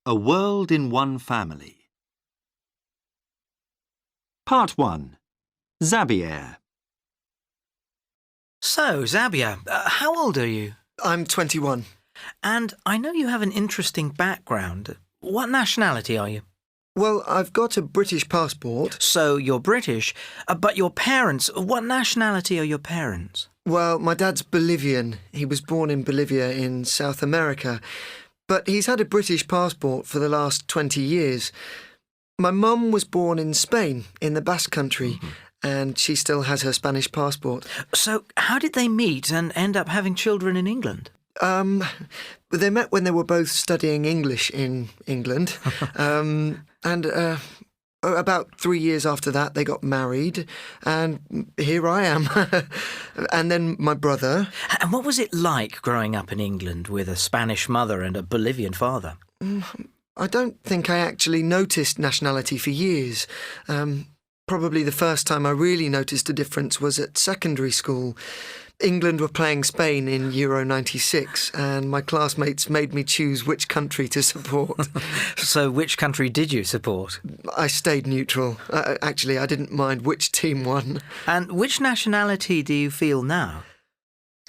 A World in One Family. Part 1. Xavier. So, Xavier, how old are you? I'm 21. And I know you have an interesting background. What nationality are you? Well, I've got a British passport. So, you're British, but your parents, what nationality are your parents? Well, my dad's Bolivian. He was born in Bolivia in South America. But he's had a British passport for the last 20 years. My mum was born in Spain, in the Basque Country, and she still has her Spanish passport. So, how did they meet and end up having children in England? They met when they were both studying English in England. About 3 years after that, they got married, and here I am. And then my brother. And what was it like growing up in England with a Spanish mother and a Bolivian father? I don't think I actually noticed nationality for years. Probably the first time I really noticed a difference was at secondary school. England were playing Spain in Euro 96, and my classmates made me choose which country to support. So, which country did you support? I stayed neutral. Actually, I didn't mind which team won. And which nationality do you feel now?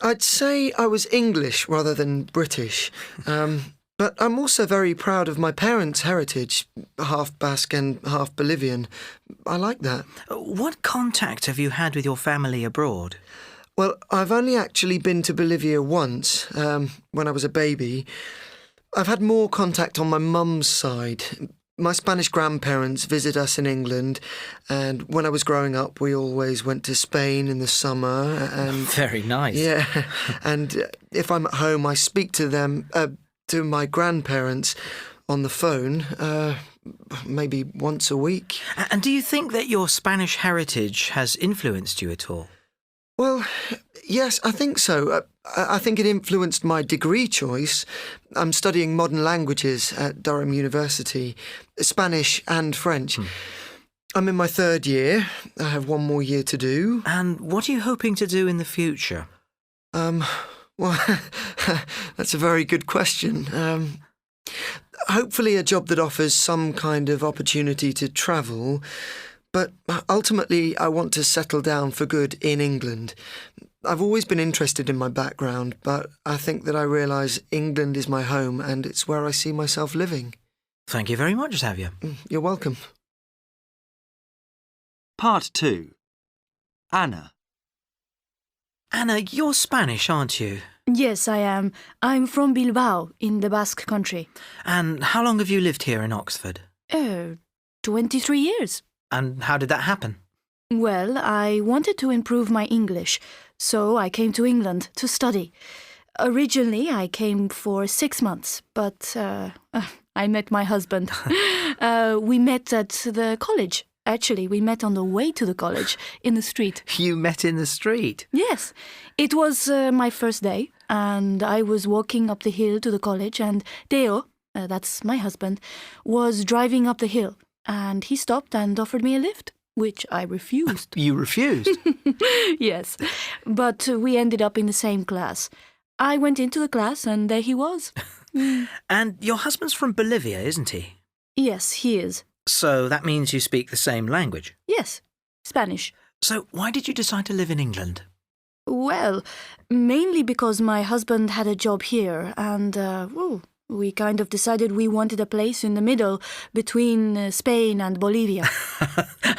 I'd say I was English rather than British. But I'm also very proud of my parents' heritage, half Basque and half Bolivian. I like that. What contact have you had with your family abroad? Well, I've only actually been to Bolivia once, when I was a baby. I've had more contact on my mum's side. My Spanish grandparents visit us in England, and when I was growing up, we always went to Spain in the summer. And Very nice. yeah, and if I'm at home, I speak to them, to my grandparents on the phone, maybe once a week. And do you think that your Spanish heritage has influenced you at all? Well, yes, I think so. I think it influenced my degree choice. I'm studying modern languages at Durham University, Spanish and French. I'm in my third year. I have one more year to do. And what are you hoping to do in the future? Well, that's a very good question. Hopefully a job that offers some kind of opportunity to travel. But ultimately, I want to settle down for good in England. I've always been interested in my background, but I think that I realise England is my home and it's where I see myself living. Thank you very much, Xavier. You're welcome. Part 2. Anna. Anna, you're Spanish, aren't you? Yes, I am. I'm from Bilbao, in the Basque Country. And how long have you lived here in Oxford? 23 years. And how did that happen? Well, I wanted to improve my English, so I came to England to study. Originally, I came for 6 months, but I met my husband. We met at the college. Actually, we met on the way to the college, in the street. You met in the street? Yes. It was my first day, and I was walking up the hill to the college, and Theo, that's my husband, was driving up the hill. And he stopped and offered me a lift, which I refused. You refused? Yes, but we ended up in the same class. I went into the class and there he was. And your husband's from Bolivia, isn't he? Yes, he is. So that means you speak the same language? Yes, Spanish. So why did you decide to live in England? Well, mainly because my husband had a job here and, we kind of decided we wanted a place in the middle between Spain and Bolivia.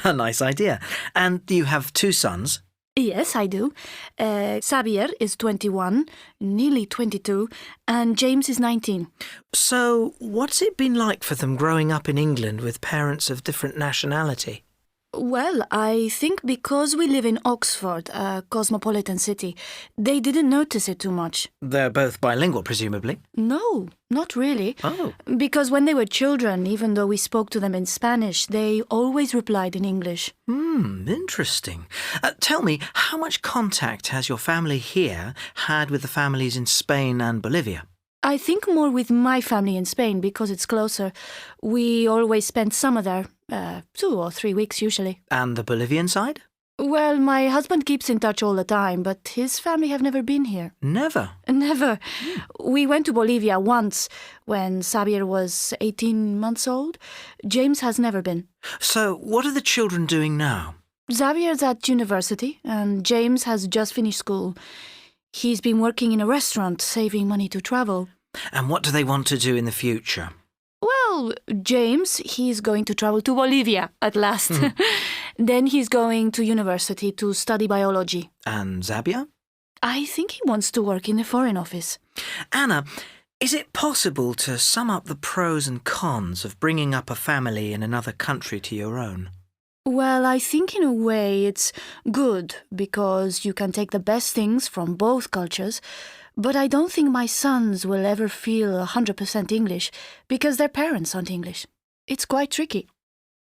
A nice idea. And do you have 2 sons? Yes, I do. Xavier is 21, nearly 22, and James is 19. So what's it been like for them growing up in England with parents of different nationality? Well, I think because we live in Oxford, a cosmopolitan city, they didn't notice it too much. They're both bilingual, presumably? No, not really. Oh. Because when they were children, even though we spoke to them in Spanish, they always replied in English. Interesting. Tell me, how much contact has your family here had with the families in Spain and Bolivia? I think more with my family in Spain because it's closer. We always spend summer there, 2 or 3 weeks usually. And the Bolivian side? Well, my husband keeps in touch all the time, but his family have never been here. Never. Never. We went to Bolivia once when Xavier was 18 months old. James has never been. So, what are the children doing now? Xavier's at university, and James has just finished school. He's been working in a restaurant, saving money to travel. And what do they want to do in the future? Well, James, he's going to travel to Bolivia at last. Then he's going to university to study biology. And Xavier? I think he wants to work in the Foreign Office. Anna, is it possible to sum up the pros and cons of bringing up a family in another country to your own? Well, I think in a way it's good because you can take the best things from both cultures, but I don't think my sons will ever feel 100% English because their parents aren't English. It's quite tricky.